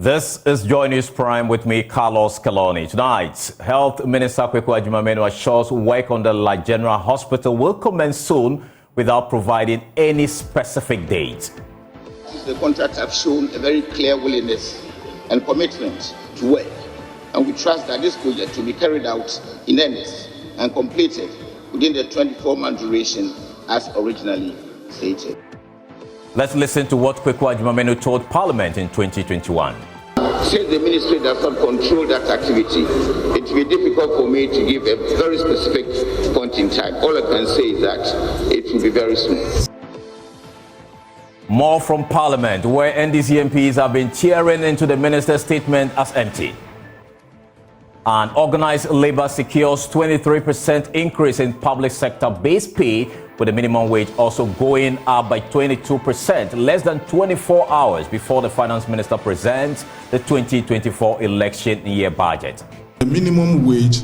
This is Joy News Prime with me, Carlos Caloni. Tonight, Health Minister Kweku Adjumamenu assures work on the Light General Hospital will commence soon without providing any specific date. The contracts have shown a very clear willingness and commitment to work, and we trust that this project will be carried out in earnest and completed within the 24-month duration as originally stated. Let's listen to what Kweku Adjumamenu told Parliament in 2021. Since the ministry does not control that activity, it will be difficult for me to give a very specific point in time. All I can say is that it will be very soon. More from Parliament, where NDC MPs have been cheering into the minister's statement as empty. And Organised Labour secures 23% increase in public sector base pay, with the minimum wage also going up by 22%, less than 24 hours before the finance minister presents the 2024 election year budget. The minimum wage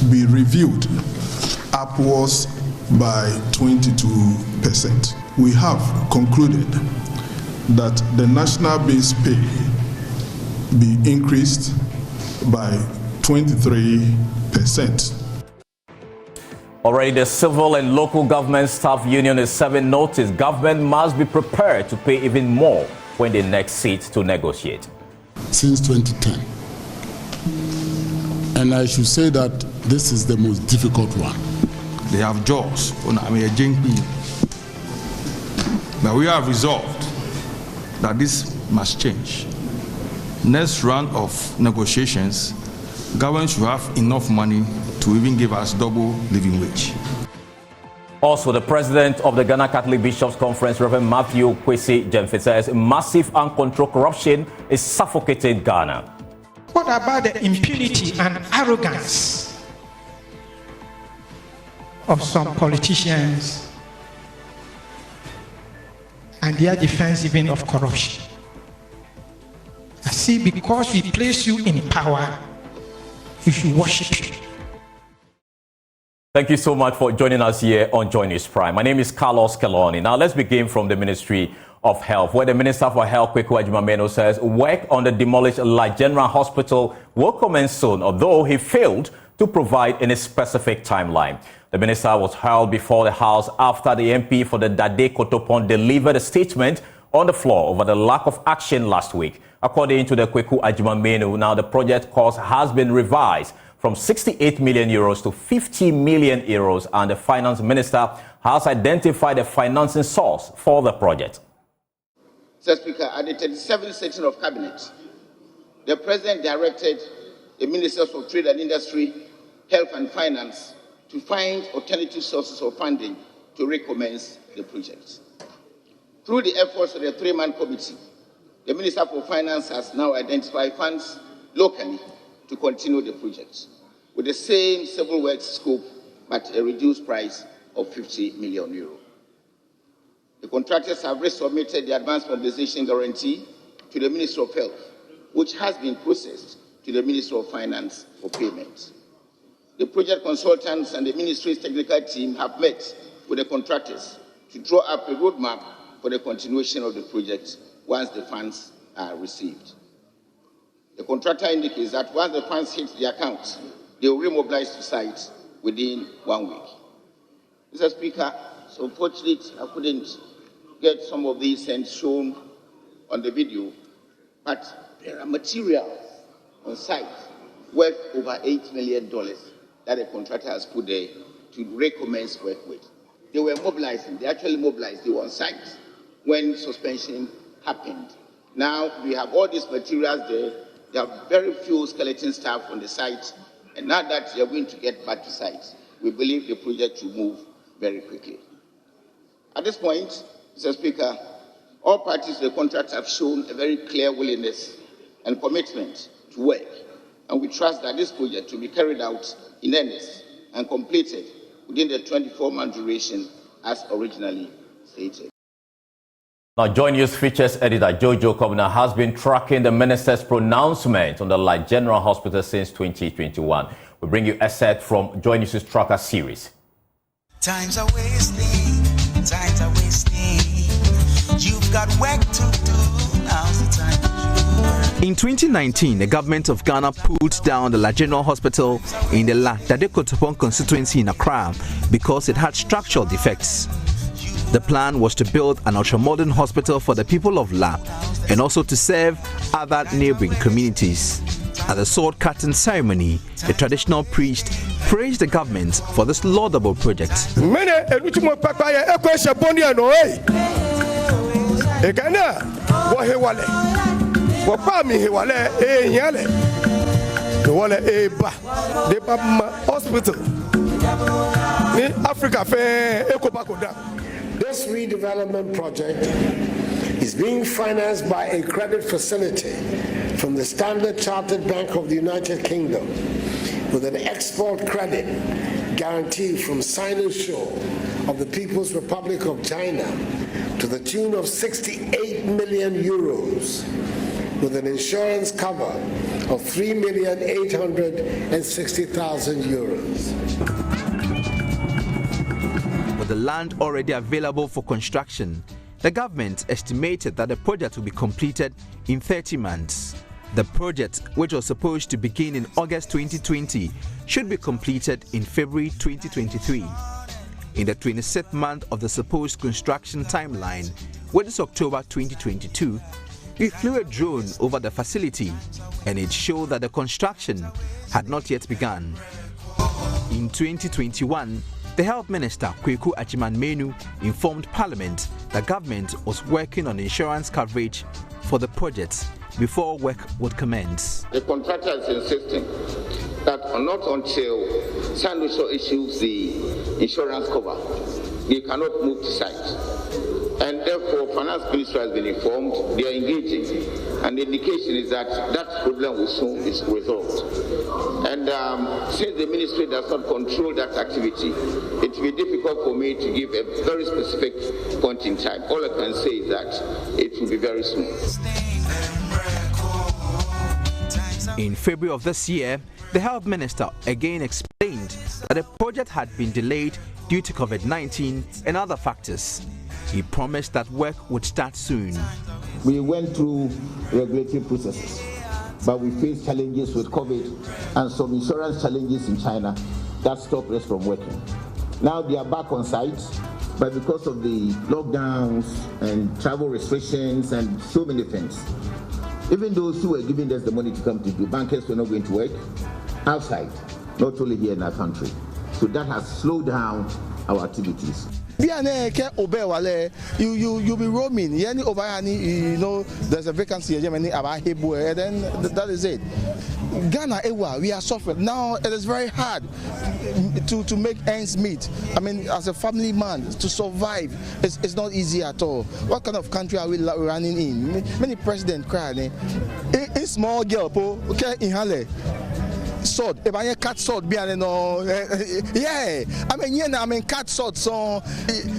be reviewed upwards by 22%. We have concluded that the national base pay be increased by 23%. Already, the Civil and Local Government Staff Union is serving notice. Government must be prepared to pay even more when they next sit to negotiate. Since 2010. And I should say that this is the most difficult one. They have jobs on but we have resolved that this must change. Next round of negotiations, government should have enough money to even give us double living wage. Also, the president of the Ghana Catholic Bishops' Conference, Reverend Matthew Kwesi Jemfe, says massive uncontrolled corruption is suffocating Ghana. What about the impunity and arrogance of some politicians and their defense even of corruption? I see, because we place you in power, we should worship you. Thank you so much for joining us here on Joy News Prime. My name is Carlos Caloni. Now let's begin from the Ministry of Health, where the Minister for Health, Kweku Adjumamenu, says work on the demolished Light General Hospital will commence soon, although he failed to provide any specific timeline. The minister was held before the House after the MP for the Dade Kotopon delivered a statement on the floor over the lack of action last week. According to the Kweku Adjumamenu, now the project cost has been revised from 68 million euros to 50 million euros, and the finance minister has identified a financing source for the project. Mr. Speaker, at the 37th session of Cabinet, the President directed the Ministers of Trade and Industry, Health and Finance to find alternative sources of funding to recommence the project. Through the efforts of the three-man committee, the Minister for Finance has now identified funds locally to continue the project with the same civil works scope but a reduced price of 50 million euro. The contractors have resubmitted the advance mobilization guarantee to the Ministry of Health, which has been processed to the Ministry of Finance for payment. The project consultants and the ministry's technical team have met with the contractors to draw up a roadmap for the continuation of the project once the funds are received. The contractor indicates that once the funds hit the account, they will remobilize to site within 1 week. Mr. Speaker, so unfortunately, I couldn't get some of these and shown on the video, but there are materials on site worth over $8 million that the contractor has put there to recommence work with. They were mobilizing, they actually mobilized, they were on site when suspension happened. Now we have all these materials there. There are very few skeleton staff on the site, and now that they are going to get back to site, we believe the project will move very quickly. At this point, Mr. Speaker, all parties to the contract have shown a very clear willingness and commitment to work, and we trust that this project will be carried out in earnest and completed within the 24-month duration as originally stated. Now, Joy News features editor Jojo Kobna has been tracking the minister's pronouncement on the Light General Hospital since 2021. We bring you a set from Joy News' Tracker series. Times are wasting, times are wasting. You've got work to do, now's the time to do. In 2019, the government of Ghana pulled down the La General Hospital in the La Dade-Kotopon constituency in Accra because it had structural defects. The plan was to build an ultra-modern hospital for the people of La and also to serve other neighboring communities. At the sword-cutting ceremony, the traditional priest praised the government for this laudable project. This redevelopment project is being financed by a credit facility from the Standard Chartered Bank of the United Kingdom with an export credit guarantee from Sinosure of the People's Republic of China to the tune of 68 million euros with an insurance cover of 3,860,000 euros. With the land already available for construction, the government estimated that the project will be completed in 30 months. The project, which was supposed to begin in August 2020, should be completed in February 2023. In the 26th month of the supposed construction timeline, which is October 2022, we flew a drone over the facility and it showed that the construction had not yet begun. In 2021, the Health Minister, Kweku Achiman-Menu, informed Parliament that government was working on insurance coverage for the project before work would commence. The contractor is insisting that not until Sinosure issues the insurance cover, they cannot move to site. And therefore, Finance Minister has been informed, they are engaging, and the indication is that that problem will soon be resolved. And since the ministry does not control that activity, it will be difficult for me to give a very specific point in time. All I can say is that it will be very soon. In February of this year, the Health Minister again explained that the project had been delayed due to COVID-19 and other factors. He promised that work would start soon. We went through regulatory processes, but we faced challenges with COVID and some insurance challenges in China that stopped us from working. Now they are back on site, but because of the lockdowns and travel restrictions and so many things, even those who were giving us the money to come to do, bankers were not going to work outside, not only here in our country. So that has slowed down our activities. You be roaming. You know there's a vacancy and then that is it. Ghana, we are suffering now. It is very hard to make ends meet. I mean, as a family man, to survive, it's not easy at all. What kind of country are we running in? Many presidents crying. A small girl, okay, in Halle. Sword, if I cut sword, yeah. I mean, cut sword, so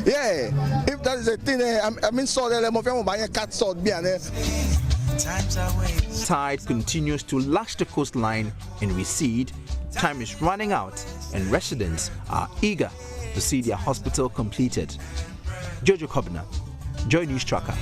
yeah. If that is a thing, I mean, sword, I'm cut sword, Tide continues to lash the coastline and recede. Time is running out, and residents are eager to see their hospital completed. Jojo Kobna, Joy News Tracker.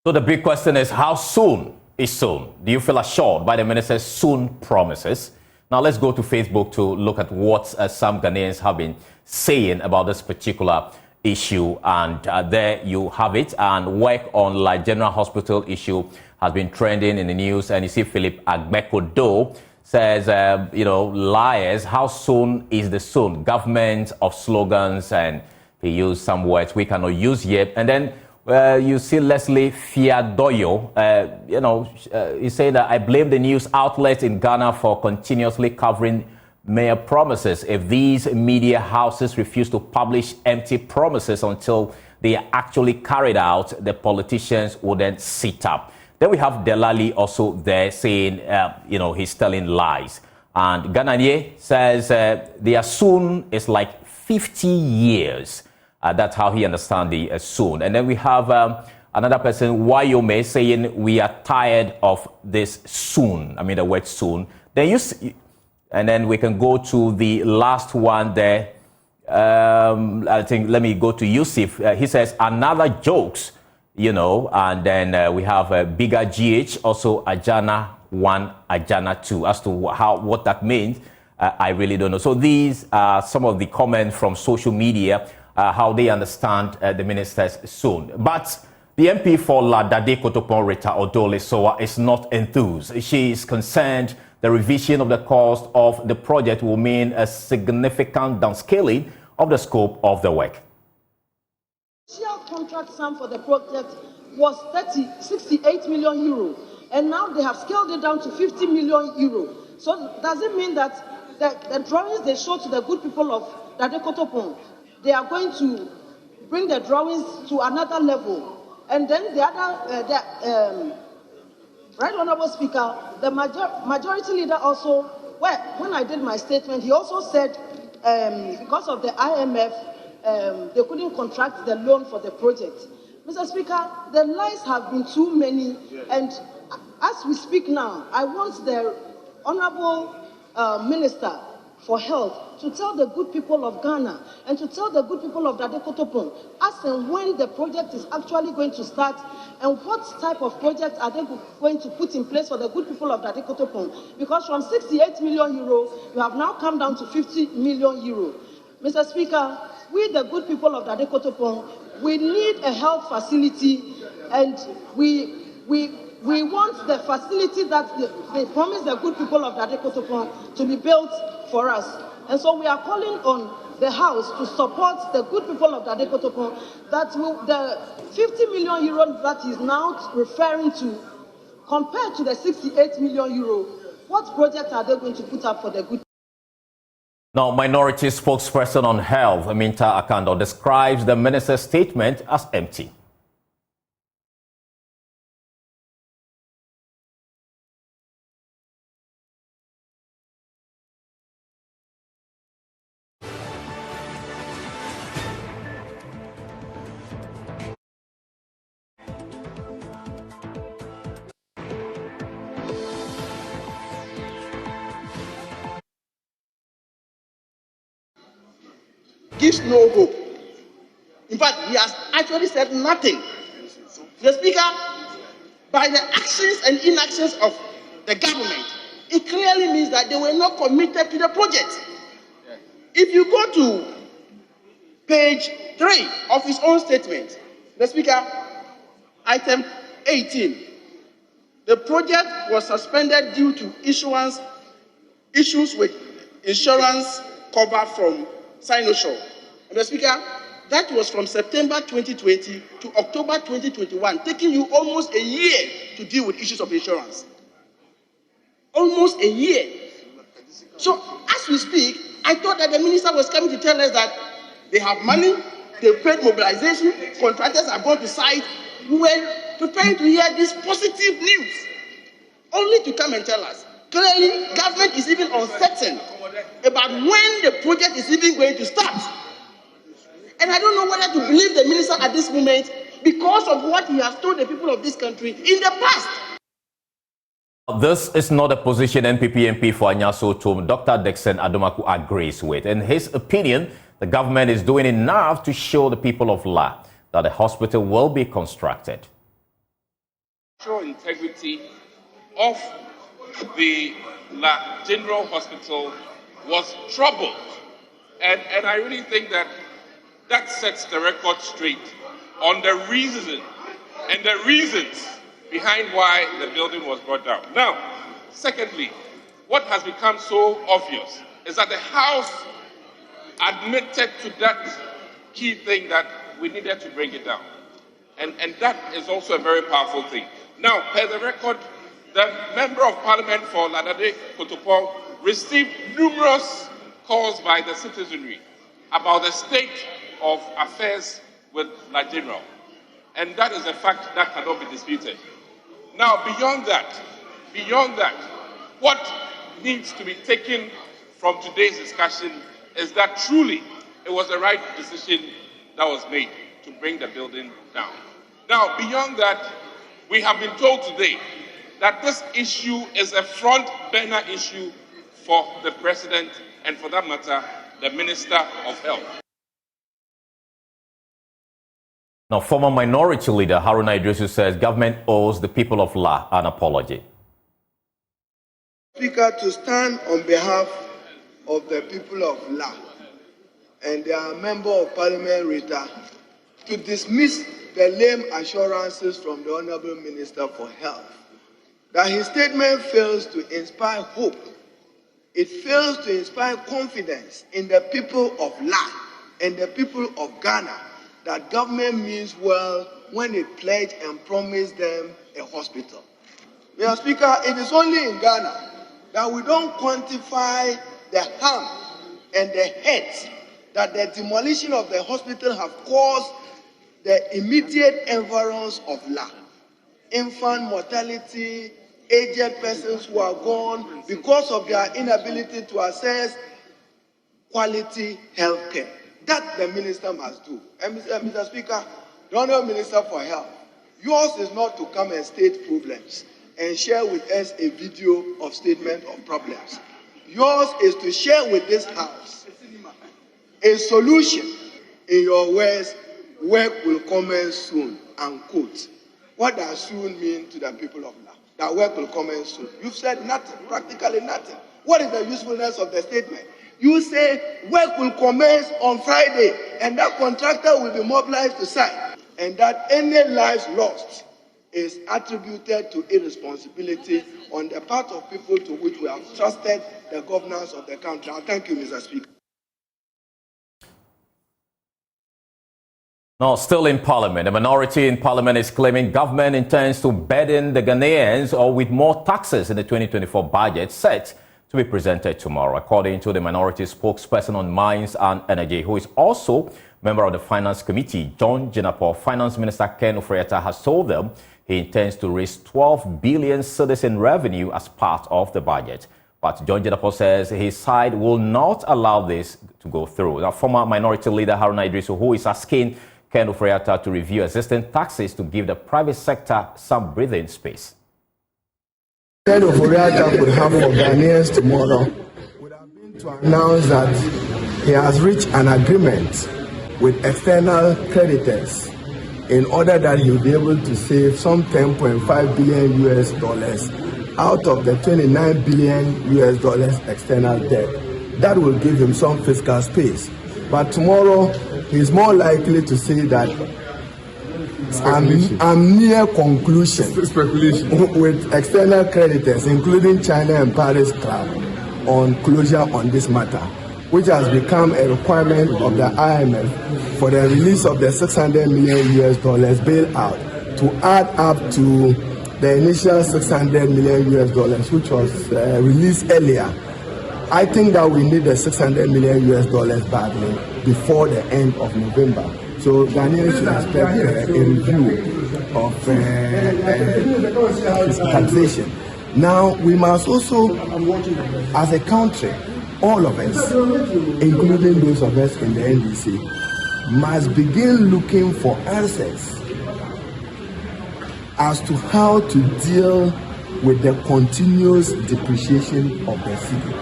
So the big question is, how soon is soon? Do you feel assured by the minister's soon promises? Now let's go to Facebook to look at what some Ghanaians have been saying about this particular issue, and there you have it. And work on La General Hospital issue has been trending in the news, and you see Philip Agbekodo says, liars, how soon is the soon? Government of slogans, and he used some words we cannot use yet. And then you see Leslie Fiadoyo, he said that I blame the news outlets in Ghana for continuously covering mere promises. If these media houses refuse to publish empty promises until they are actually carried out, the politicians will then sit up. Then we have Delali also there saying, he's telling lies. And Gananye says their soon is like 50 years. That's how he understands the soon. And then we have another person, Wayome, saying we are tired of this soon. I mean, the word soon. Then and then we can go to the last one there. I think, let me go to Yusuf. He says, another jokes and then we have a bigger GH, also Ajana 1, Ajana 2. As to what that means, I really don't know. So these are some of the comments from social media, how they understand the ministers soon. But the MP for Ladade Kotopon, Rita Odole Soa, is not enthused. She is concerned the revision of the cost of the project will mean a significant downscaling of the scope of the work. The initial contract sum for the project was 68 million euro, and now they have scaled it down to 50 million euro. So does it mean that the drawings they show to the good people of Dade Kotopon, they are going to bring the drawings to another level? And then the other, Right Honorable Speaker, the majority leader also, when I did my statement, he also said because of the IMF, they couldn't contract the loan for the project. Mr. Speaker, the lies have been too many, and as we speak now, I want the Honorable Minister for Health to tell the good people of Ghana and to tell the good people of Dade Kotopon as and when the project is actually going to start and what type of project are they going to put in place for the good people of Dade Kotopon. Because from 68 million euro, you have now come down to 50 million euro. Mr. Speaker, we the good people of Dade Kotopon, we need a health facility, and we want the facility that they promised the good people of Dade Kotopon to be built for us. And so we are calling on the House to support the good people of Dade Kotopon that the 50 million euro that is now referring to, compared to the 68 million euro, what projects are they going to put up for the good? Now, minority spokesperson on health, Aminta Akando, describes the minister's statement as empty. Gives no hope. In fact, he has actually said nothing. The Speaker, by the actions and inactions of the government, it clearly means that they were not committed to the project. If you go to page 3 of his own statement, the Speaker, item 18, the project was suspended due to issues with insurance cover from Sinosure. And the Speaker, that was from September 2020 to October 2021, taking you almost a year to deal with issues of insurance. Almost a year. So, as we speak, I thought that the minister was coming to tell us that they have money, they've paid mobilization, contractors are going to site. We were preparing to hear this positive news, only to come and tell us. Clearly, government is even uncertain about when the project is even going to start. And I don't know whether to believe the minister at this moment because of what he has told the people of this country in the past. This is not a position NPP MP for Anyaso Tom, Dr. Dixon Adomaku agrees with. In his opinion, the government is doing enough to show the people of La that a hospital will be constructed. Integrity of the La General Hospital was troubled, and I really think that sets the record straight on the reason and the reasons behind why the building was brought down. Now, secondly, what has become so obvious is that the House admitted to that key thing that we needed to bring it down. And that is also a very powerful thing. Now, per the record, the Member of Parliament for Ladade Kotopon received numerous calls by the citizenry about the state of affairs with La General. And that is a fact that cannot be disputed. Now, beyond that, what needs to be taken from today's discussion is that truly it was the right decision that was made to bring the building down. Now, beyond that, we have been told today that this issue is a front burner issue for the President and, for that matter, the Minister of Health. Now, former minority leader Haruna Idrisu says government owes the people of La an apology. Speaker, to stand on behalf of the people of La and their member of Parliament, Rita, to dismiss the lame assurances from the Honorable Minister for Health, that his statement fails to inspire hope. It fails to inspire confidence in the people of La and the people of Ghana that government means well when it pledged and promised them a hospital. Mr. Speaker, it is only in Ghana that we don't quantify the harm and the hurt that the demolition of the hospital have caused the immediate environs of La. Infant mortality, aged persons who are gone because of their inability to access quality health care. That the minister must do. And Mr. Speaker, the Honourable Minister for Health, yours is not to come and state problems and share with us a video of statement of problems. Yours is to share with this House a solution. In your words, work will commence soon, unquote. What does soon mean to the people of La? That work will commence soon. You've said nothing, practically nothing. What is the usefulness of the statement? You say work will commence on Friday and that contractor will be mobilized to site, and that any lives lost is attributed to irresponsibility on the part of people to which we have trusted the governance of the country. Thank you, Mr. Speaker. Now, still in Parliament, a minority in Parliament is claiming government intends to burden the Ghanaians or with more taxes in the 2024 budget set to be presented tomorrow, according to the minority spokesperson on Mines and Energy, who is also member of the Finance Committee. John Jinapor, Finance Minister Ken Ofori-Atta has told them he intends to raise 12 billion cedis in revenue as part of the budget. But John Jinapor says his side will not allow this to go through. Now, former minority leader Haruna Idrisu, who is asking Ken Ofori-Atta to review existing taxes to give the private sector some breathing space. Ken Ofori-Atta could have for Ghanaians tomorrow would have been to announce that he has reached an agreement with external creditors in order that he will be able to save some $10.5 billion US out of the $29 billion US external debt. That will give him some fiscal space. But tomorrow, he's more likely to say that I'm near conclusion with external creditors, including China and Paris Club, on closure on this matter, which has become a requirement of the IMF for the release of the $600 million US bailout to add up to the initial $600 million US, which was released earlier. I think that we need the $600 million US badly before the end of November. So Ghanaians should expect a review of taxation. Now, we must also, as a country, all of us, including those of us in the NDC, must begin looking for answers as to how to deal with the continuous depreciation of the city.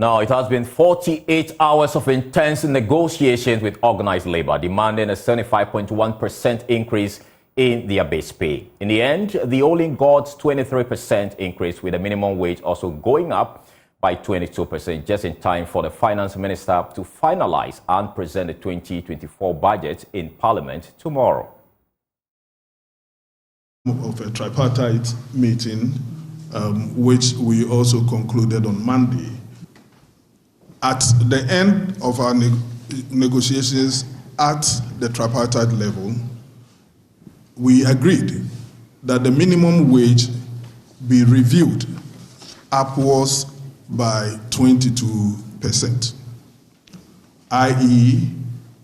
Now, it has been 48 hours of intense negotiations with organized labor, demanding a 75.1% increase in their base pay. In the end, the only got 23% increase, with the minimum wage also going up by 22%, just in time for the finance minister to finalize and present the 2024 budget in Parliament tomorrow. Of a tripartite meeting, which we also concluded on Monday. At the end of our negotiations at the tripartite level, we agreed that the minimum wage be reviewed upwards by 22%, i.e.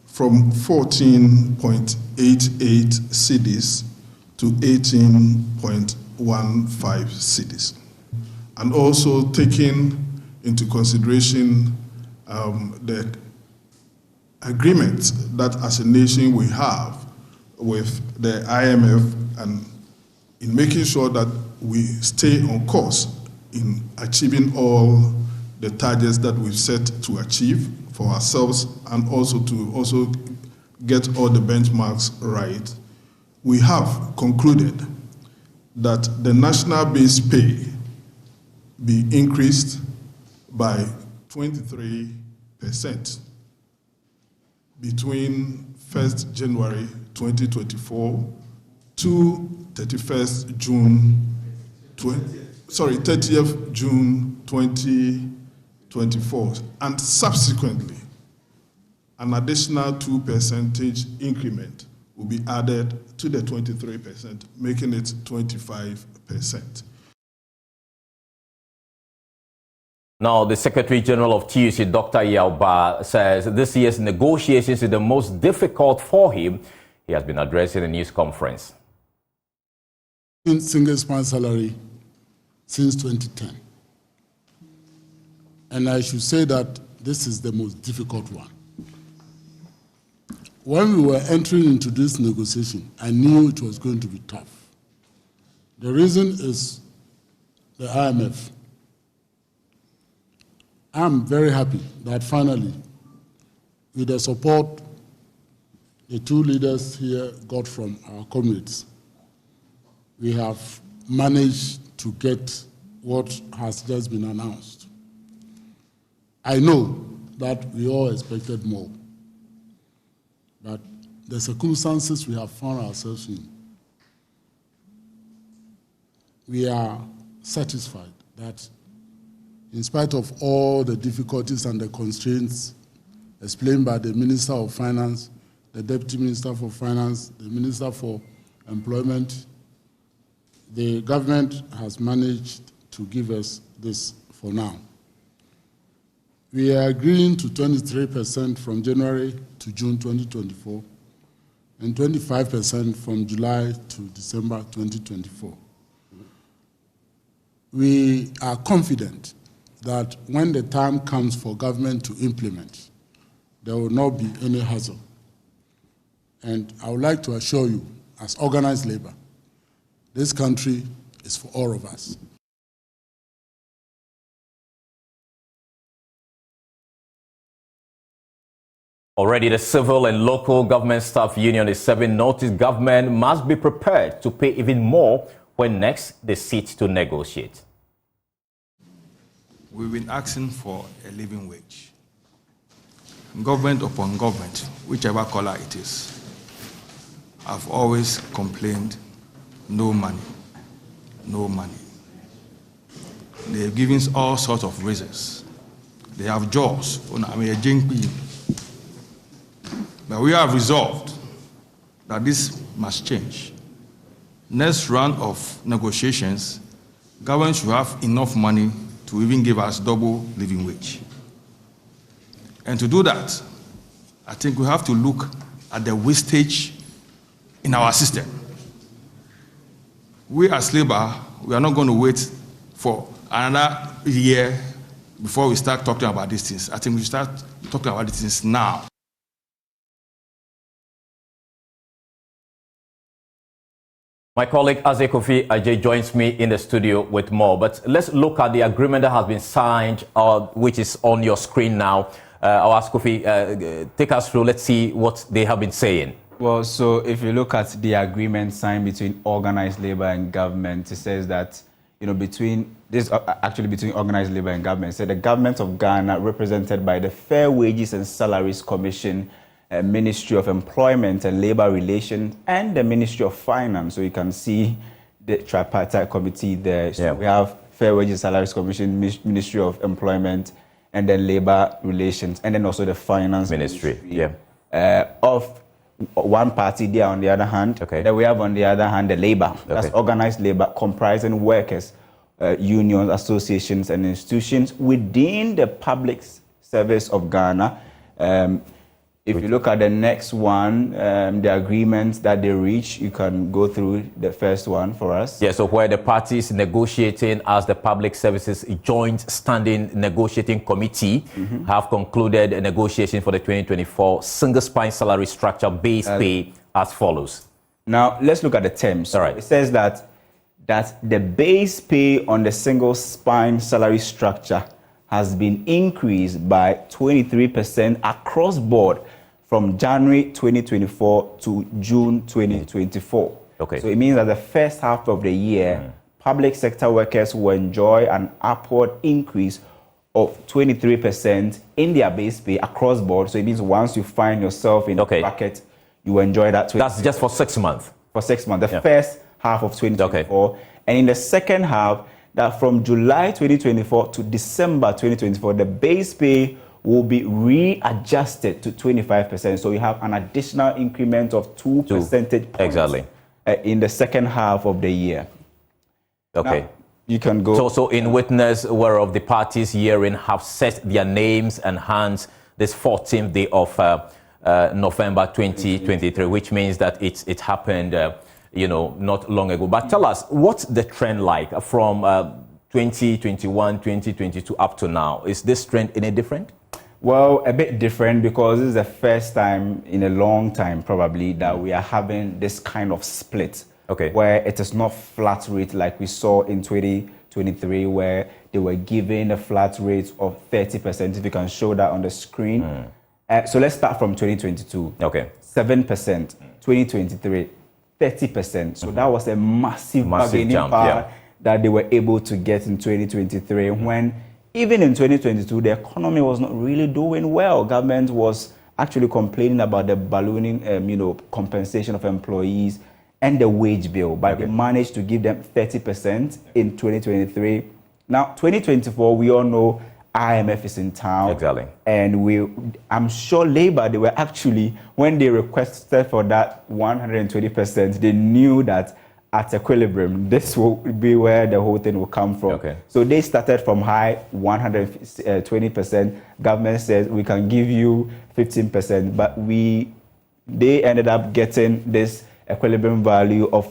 from 14.88 cedis to 18.15 cedis, and also taking into consideration the agreement that as a nation we have with the IMF, and in making sure that we stay on course in achieving all the targets that we've set to achieve for ourselves, and also to get all the benchmarks right, we have concluded that the national base pay be increased by 23% between 1st January 2024 to 30th June 2024, and subsequently an additional 2% increment will be added to the 23%, making it 25%. Now, the Secretary General of TUC, Dr. Yauba, says this year's negotiations is the most difficult for him. He has been addressing a news conference. Single span salary since 2010. And I should say that this is the most difficult one. When we were entering into this negotiation, I knew it was going to be tough. The reason is the IMF. I'm very happy that finally, with the support the two leaders here got from our comrades, we have managed to get what has just been announced. I know that we all expected more, but the circumstances we have found ourselves in, we are satisfied that in spite of all the difficulties and the constraints explained by the Minister of Finance, the Deputy Minister for Finance, the Minister for Employment, the government has managed to give us this for now. We are agreeing to 23% from January to June 2024 and 25% from July to December 2024. We are confident that when the time comes for government to implement, there will not be any hassle. And I would like to assure you, as organized labor, this country is for all of us. Already, the Civil and Local Government Staff Union is serving notice government must be prepared to pay even more when next they sit to negotiate. We've been asking for a living wage. Government upon government, whichever color it is, I've always complained, no money, no money. They've given us all sorts of reasons. They have jobs. But we have resolved that this must change. Next round of negotiations, government should have enough money to even give us double living wage. And to do that, I think we have to look at the wastage in our system. We as labor, we are not going to wait for another year before we start talking about these things. I think we should start talking about these things now. My colleague Aze Kofi Ajay joins me in the studio with more. But let's look at the agreement that has been signed, which is on your screen now. I'll ask Kofi, take us through. Let's see what they have been saying. Well, so if you look at the agreement signed between organized labor and government, it says that, between organized labor and government, so the government of Ghana, represented by the Fair Wages and Salaries Commission, Ministry of Employment and Labor Relations, and the Ministry of Finance. So you can see the tripartite committee there. So we have Fair Wages and Salaries Commission, Ministry of Employment, and then Labor Relations, and then also the Finance Ministry. Of one party there on the other hand. Then we have on the other hand the labor. That's organized labor, comprising workers, unions, associations, and institutions within the public service of Ghana. If you look at the next one, the agreements that they reach, you can go through the first one for us. Yeah, so where the parties negotiating as the Public Services Joint Standing Negotiating Committee have concluded a negotiation for the 2024 single spine salary structure base pay as follows. Now, let's look at the terms. All right. It says that the base pay on the single spine salary structure has been increased by 23% across board from January 2024 to June 2024. Okay. So it means that the first half of the year, public sector workers will enjoy an upward increase of 23% in their base pay across board. So it means once you find yourself in the bracket, you enjoy that. That's just for 6 months? For 6 months. The first half of 2024. And in the second half, that from July 2024 to December 2024, the base pay will be readjusted to 25%. So you have an additional increment of 2 percentage points in the second half of the year. Okay. Now, you can go. So in witness whereof the parties herein have set their names and hands this 14th day of November 2023, which means that it happened, not long ago. But tell us, what's the trend like from 2021, 2022 up to now? Is this trend any different? Well, a bit different because this is the first time in a long time probably that we are having this kind of split. Where it is not flat rate like we saw in 2023 where they were given a flat rate of 30%. If you can show that on the screen. So let's start from 2022. 7%, 2023, 30%. So that was a massive bargaining jump, power that they were able to get in 2023 when even in 2022, the economy was not really doing well. Government was actually complaining about the ballooning, compensation of employees and the wage bill, but they managed to give them 30% in 2023. Now, 2024, we all know IMF is in town. And I'm sure Labour, they were actually, when they requested for that 120%, they knew that at equilibrium, this will be where the whole thing will come from. So they started from high, 120%. Government says we can give you 15%, but they ended up getting this equilibrium value of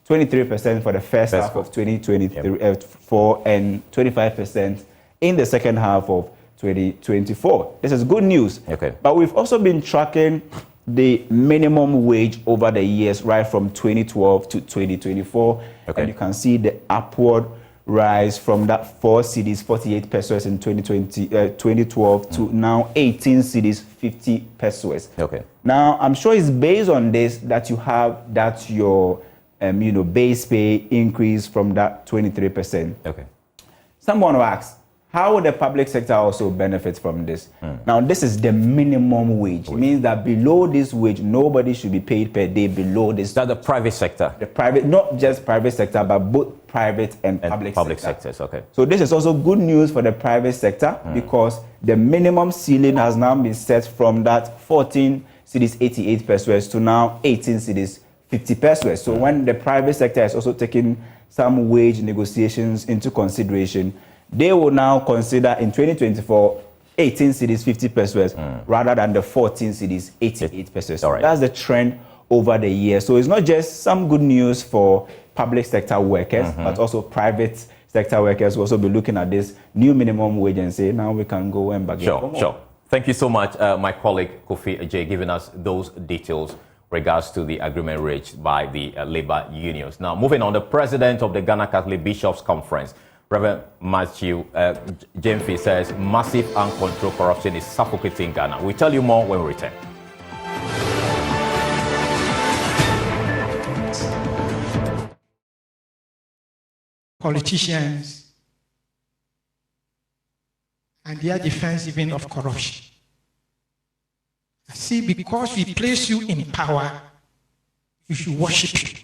23% for the first half of 2024 and 25% in the second half of 2024. This is good news. But we've also been tracking the minimum wage over the years, right from 2012 to 2024. And you can see the upward rise from that 4 cedis, 48 pesos in 2012 to now 18 cedis, 50 pesos. Now, I'm sure it's based on this that you have your base pay increase from that 23%. Someone will ask, how will the public sector also benefit from this? Now, this is the minimum wage. It means that below this wage, nobody should be paid per day below this. That's the private sector? The private, not just private sector, but both private and public sectors. So this is also good news for the private sector because the minimum ceiling has now been set from that 14 cedis 88 pesos to now 18 cedis 50 pesos. So when the private sector is also taking some wage negotiations into consideration, they will now consider in 2024 18 cedis 50 pesos rather than the 14 cedis 88 pesos. That's the trend over the year. So it's not just some good news for public sector workers, but also private sector workers will also be looking at this new minimum wage and say, now we can go and bargain for more. Sure. Thank you so much, my colleague Kofi Ajay, giving us those details regards to the agreement reached by the labor unions. Now, moving on, the president of the Ghana Catholic Bishops Conference, Reverend Matthew Jemfi, says massive uncontrolled corruption is suffocating Ghana. We'll tell you more when we return. Politicians and their defense even of corruption. See, because we place you in power, you should worship you.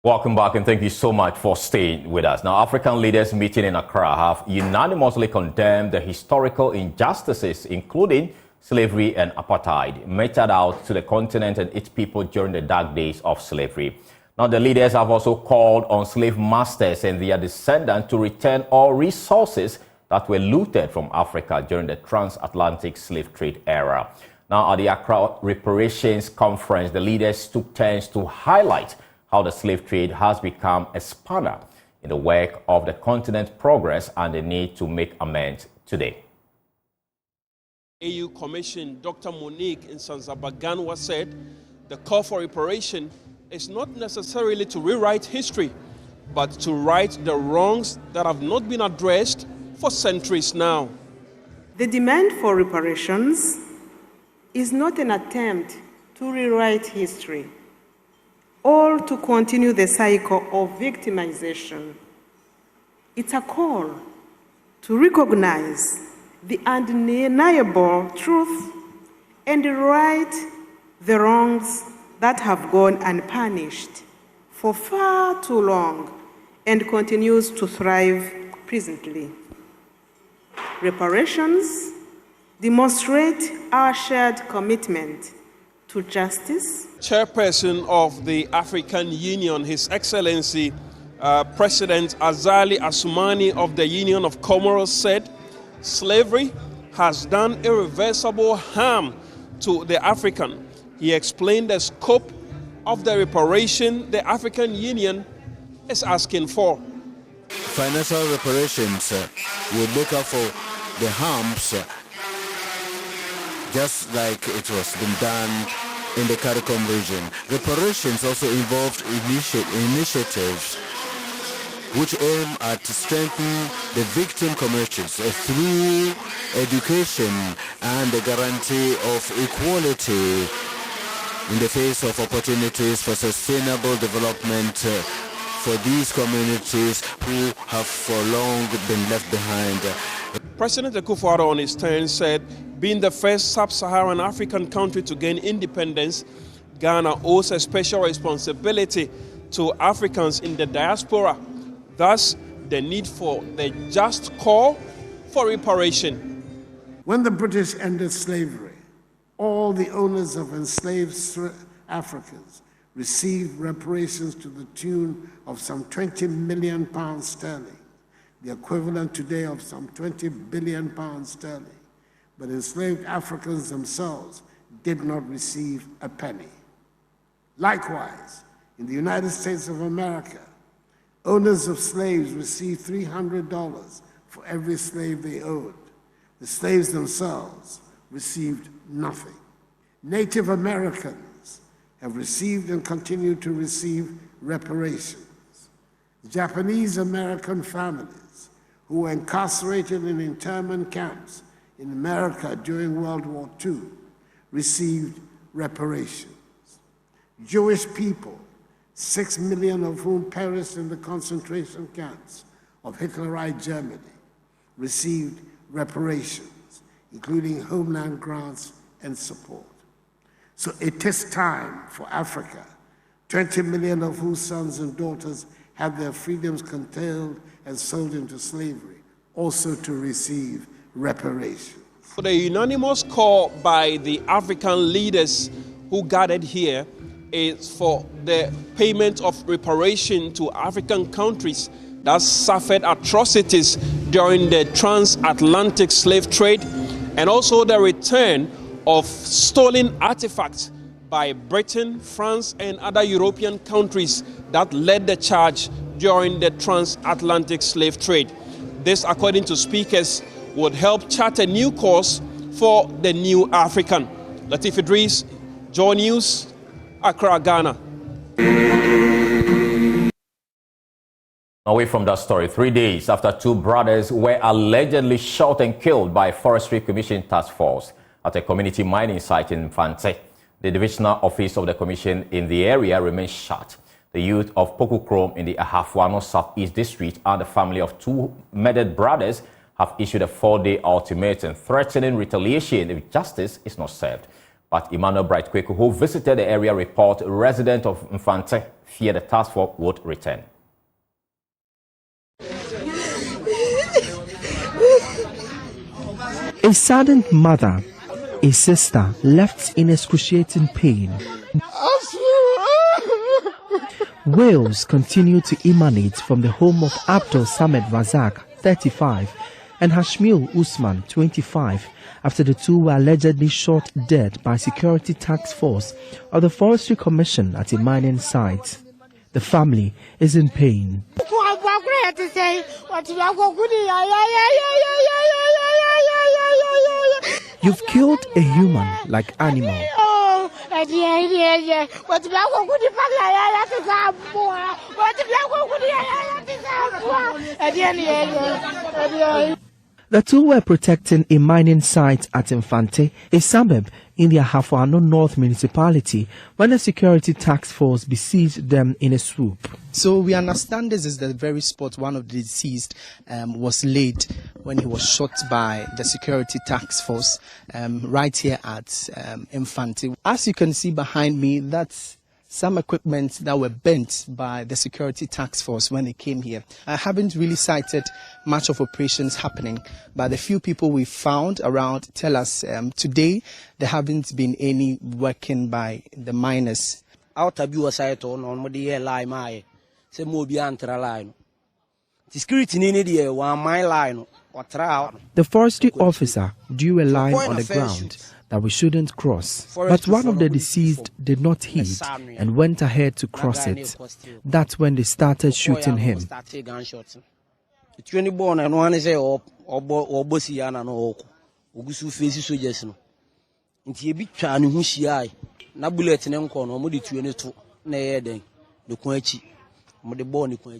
Welcome back and thank you so much for staying with us. Now, African leaders meeting in Accra have unanimously condemned the historical injustices, including slavery and apartheid, meted out to the continent and its people during the dark days of slavery. Now, the leaders have also called on slave masters and their descendants to return all resources that were looted from Africa during the transatlantic slave trade era. Now, at the Accra Reparations Conference, the leaders took turns to highlight how the slave trade has become a spanner in the work of the continent's progress and the need to make amends today. AU Commission Dr. Monique Nsanzabaganwa said the call for reparation is not necessarily to rewrite history, but to right the wrongs that have not been addressed for centuries now. The demand for reparations is not an attempt to rewrite history or to continue the cycle of victimization. It's a call to recognize the undeniable truth and right the wrongs that have gone unpunished for far too long and continues to thrive presently. Reparations demonstrate our shared commitment to justice. Chairperson of the African Union, His Excellency President Azali Assoumani of the Union of Comoros said, slavery has done irreversible harm to the African. He explained the scope of the reparation the African Union is asking for. Financial reparations will make up for the harms just like it was been done in the CARICOM region. Reparations also involved initiatives which aim at strengthening the victim communities through education and the guarantee of equality in the face of opportunities for sustainable development for these communities who have for long been left behind. President Akufo-Addo on his turn said, being the first sub-Saharan African country to gain independence, Ghana owes a special responsibility to Africans in the diaspora. Thus, the need for the just call for reparation. When the British ended slavery, all the owners of enslaved Africans received reparations to the tune of some 20 million pounds sterling, the equivalent today of some 20 billion pounds sterling. But enslaved Africans themselves did not receive a penny. Likewise, in the United States of America, owners of slaves received $300 for every slave they owed. The slaves themselves received nothing. Native Americans have received and continue to receive reparations. Japanese American families who were incarcerated in internment camps in America during World War II received reparations. Jewish people, 6 million of whom perished in the concentration camps of Hitlerite Germany, received reparations, including homeland grants and support. So it is time for Africa, 20 million of whose sons and daughters had their freedoms curtailed and sold into slavery, also to receive reparations. For the unanimous call by the African leaders who gathered here is for the payment of reparation to African countries that suffered atrocities during the transatlantic slave trade, and also the return of stolen artifacts by Britain, France, and other European countries that led the charge during the transatlantic slave trade. This, according to speakers, would help chart a new course for the new African. Latif Idris, Joy News, Accra, Ghana. Away from that story, 3 days after two brothers were allegedly shot and killed by Forestry Commission task force at a community mining site in Mfante, the divisional office of the commission in the area remains shut. The youth of Pokukrom in the Ahafwano Southeast District and the family of two murdered brothers have issued a 4-day ultimatum threatening retaliation if justice is not served. But Emmanuel Bright-Kweku, who visited the area, report resident of Mfante fear the task force would return. A saddened mother, a sister left in excruciating pain. Wails continue to emanate from the home of Abdul Samed Razak, 35, and Hashmil Usman, 25, after the two were allegedly shot dead by security task force of the Forestry Commission at a mining site. The family is in pain. You've killed a human like animal. The two were protecting a mining site at Infante, a suburb in the Ahafo North municipality, when the security task force besieged them in a swoop. So we understand this is the very spot one of the deceased was laid when he was shot by the security task force right here at Infante. As you can see behind me, that's some equipment that were bent by the security task force when they came here. I haven't really cited much of operations happening, but the few people we found around tell us today there haven't been any working by the miners. The forestry officer drew a line on the ground that we shouldn't cross, but one of the deceased did not heed and went ahead to cross it. That's when they started shooting him.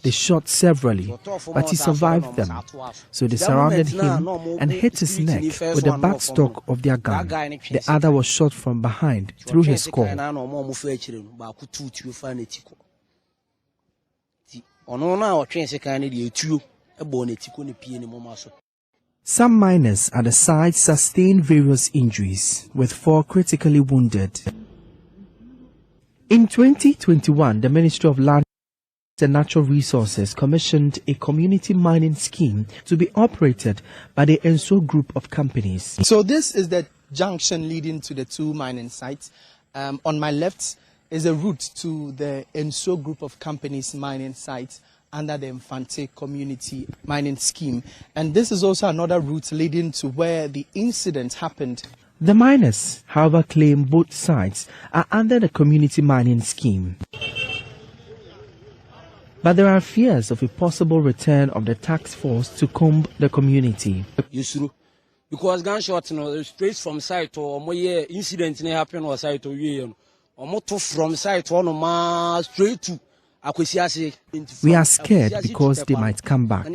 They shot severally, but he survived them. So they surrounded him and hit his neck with the backstock of their gun. The other was shot from behind through his skull. Some miners at the site sustained various injuries, with 4 critically wounded. In 2021, the Ministry of Land and Natural Resources commissioned a community mining scheme to be operated by the Enso group of companies. So this is the junction leading to the two mining sites. On my left is a route to the Enso group of companies mining site under the Infante community mining scheme. And this is also another route leading to where the incident happened. The miners, however, claim both sites are under the community mining scheme. But there are fears of a possible return of the task force to comb the community. Because gunshots, straight from site or more incident happen or site or from site straight to. We are scared because they might come back.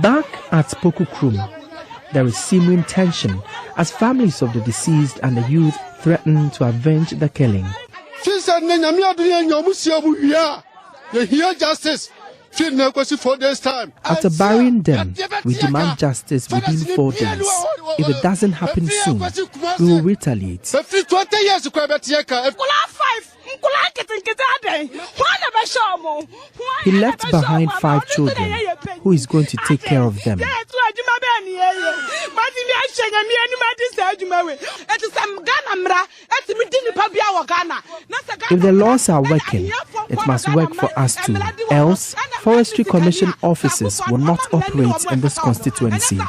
Back at Pokukrum, there is seeming tension as families of the deceased and the youth threaten to avenge the killing. Justice. After burying them, we demand justice within 4 days. If it doesn't happen soon, we will retaliate. He left behind 5 children. Who is going to take care of them? If the laws are working, it must work for us too. Else, Forestry Commission officers will not operate in this constituency.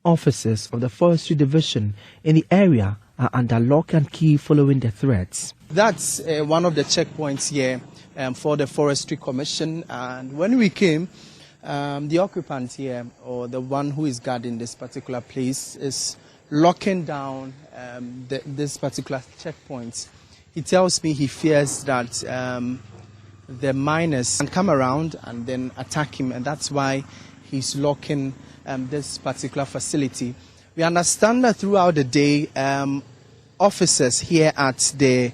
Officers of the Forestry Division in the area are under lock and key following the threats. That's one of the checkpoints here for the Forestry Commission. And when we came, the occupant here, or the one who is guarding this particular place, is locking down this particular checkpoint. He tells me he fears that the miners can come around and then attack him, and that's why he's locking this particular facility. We understand that throughout the day, officers here at the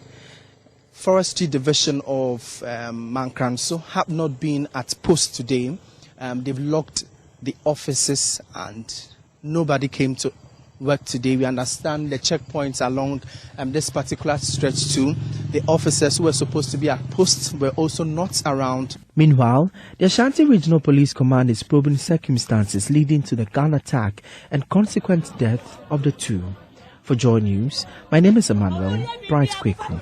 Forestry Division of Mankranso have not been at post today. They've locked the offices and nobody came to work today. We understand the checkpoints along this particular stretch too. The officers who were supposed to be at posts were also not around. Meanwhile, the Ashanti Regional Police Command is probing circumstances leading to the gun attack and consequent death of the two. For Joy News, my name is Emmanuel Bright Kweku.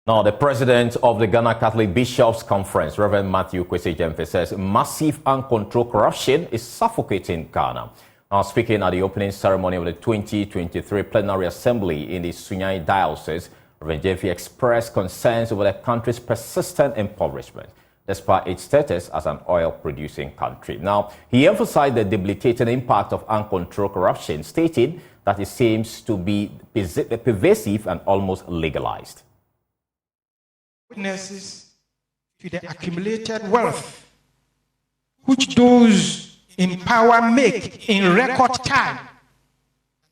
Now, the president of the Ghana Catholic Bishops' Conference, Reverend Matthew Kwesi Jemfe, says massive uncontrolled corruption is suffocating Ghana. Now, speaking at the opening ceremony of the 2023 Plenary Assembly in the Sunyani Diocese, Reverend Jemfe expressed concerns over the country's persistent impoverishment, despite its status as an oil-producing country. Now, he emphasized the debilitating impact of uncontrolled corruption, stating that it seems to be pervasive and almost legalized. Witnesses to the accumulated wealth which those in power make in record time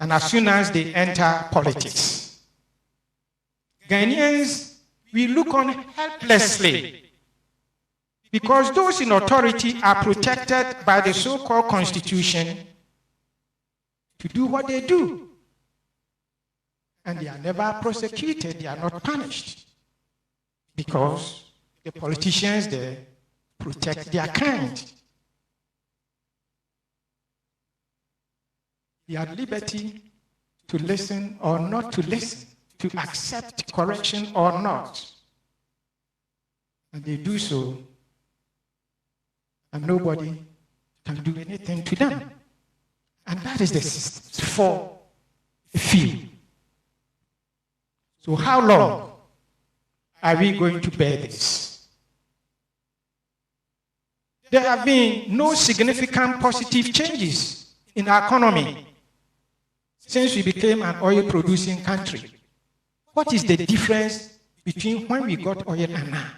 and as soon as they enter politics. Ghanaians, we look on helplessly because those in authority are protected by the so-called constitution to do what they do. And they are never prosecuted, they are not punished. Because the politicians there protect their kind. They have liberty to listen or not to listen, to accept correction or not. And they do so, and nobody can do anything to them. And that is the system for a few. So how long are we going to bear this? There have been no significant positive changes in our economy since we became an oil-producing country. What is the difference between when we got oil and now?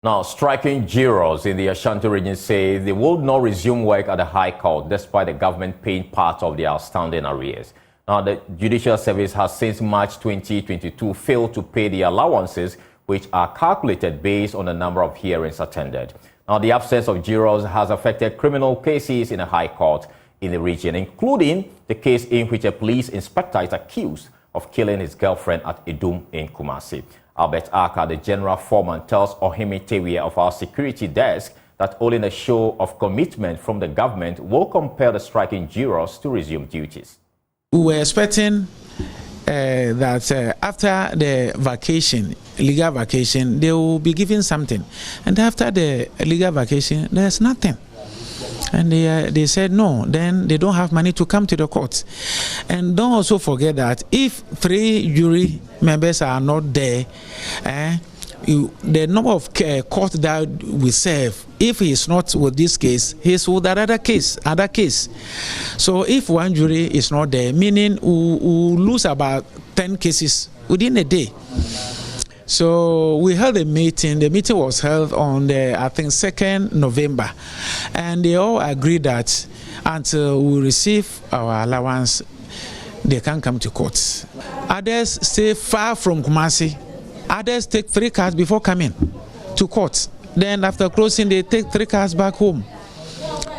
Now, striking jurors in the Ashanti region say they will not resume work at the High Court despite the government paying part of their outstanding arrears. Now, the Judicial Service has since March 2022 failed to pay the allowances which are calculated based on the number of hearings attended. Now, the absence of jurors has affected criminal cases in the High Court in the region, including the case in which a police inspector is accused of killing his girlfriend at Idum in Kumasi. Albert Aka, the general foreman, tells Ohimi Tewie of our security desk that only a show of commitment from the government will compel the striking jurors to resume duties. We were expecting that after the vacation, legal vacation, they will be giving something. And after the legal vacation, there's nothing. And they said no, then they don't have money to come to the court. And don't also forget that if 3 jury members are not there, the number of court that we serve, if he is not with this case, he is with another case. So if 1 jury is not there, meaning we lose about 10 cases within a day. So we held a meeting. The meeting was held on the, I think, 2nd November. And they all agreed that until we receive our allowance, they can come to court. Others stay far from Kumasi. Others take 3 cars before coming to court. Then after closing, they take 3 cars back home.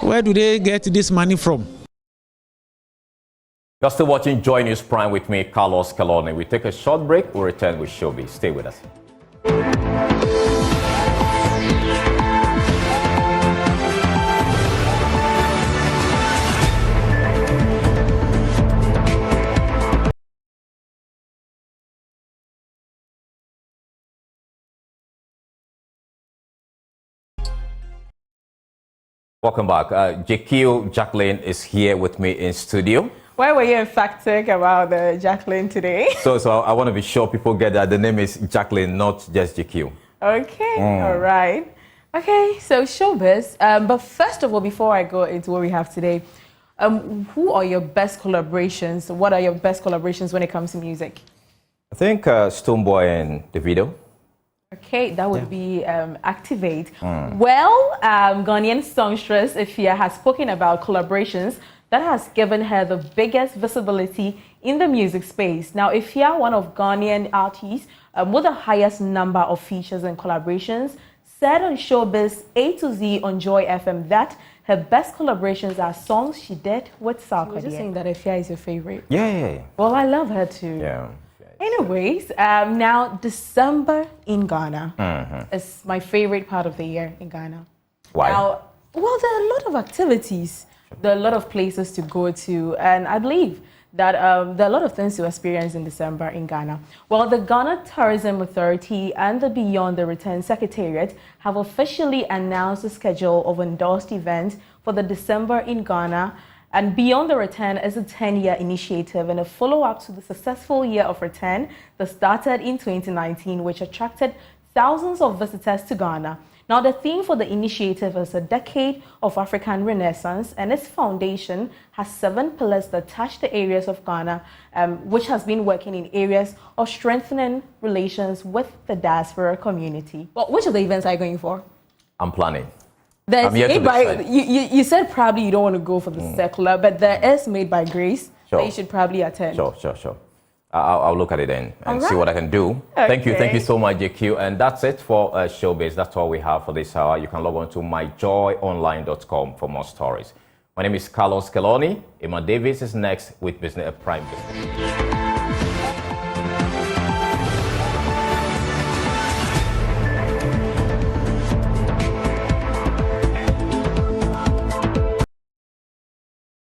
Where do they get this money from? You're still watching Joy News Prime with me, Carlos Calone. We take a short break. We'll return with Showbiz. Stay with us. Welcome back. JQ Jacqueline is here with me in studio. Why were you emphatic about Jacqueline today? So I want to be sure people get that the name is Jacqueline, not just JQ. Okay, all right. Okay, so Showbiz. But first of all, before I go into what we have today, who are your best collaborations? What are your best collaborations when it comes to music? I think Stonebwoy and Davido. Okay, that would be Activate. Well, Ghanaian songstress Ifia has spoken about collaborations that has given her the biggest visibility in the music space. Now, Ifia, one of Ghanaian artists with the highest number of features and collaborations, said on Showbiz A to Z on Joy FM that her best collaborations are songs she did with Sarkodie. You're just saying that Efia is your favorite. Yeah. Well, I love her too. Yeah. Anyways, now December in Ghana is my favorite part of the year in Ghana. Why? Now, well, there are a lot of activities. There are a lot of places to go to, and I believe that there are a lot of things to experience in December in Ghana. Well, the Ghana Tourism Authority and the Beyond the Return Secretariat have officially announced the schedule of endorsed events for the December in Ghana. And Beyond the Return is a 10-year initiative and a follow-up to the successful Year of Return that started in 2019, which attracted thousands of visitors to Ghana. Now, the theme for the initiative is a decade of African Renaissance, and its foundation has 7 pillars that touch the areas of Ghana, which has been working in areas of strengthening relations with the diaspora community. Well, which of the events are you going for? I'm planning. There's I'm yet to decide. You said probably you don't want to go for the secular, but there is Made by Grace Sure. that you should probably attend. Sure. I'll look at it then and see what I can do. Okay. Thank you so much, JQ. And that's it for Showbiz. That's all we have for this hour. You can log on to myjoyonline.com for more stories. My name is Carlos Keloni. Emma Davis is next with Business Prime Business.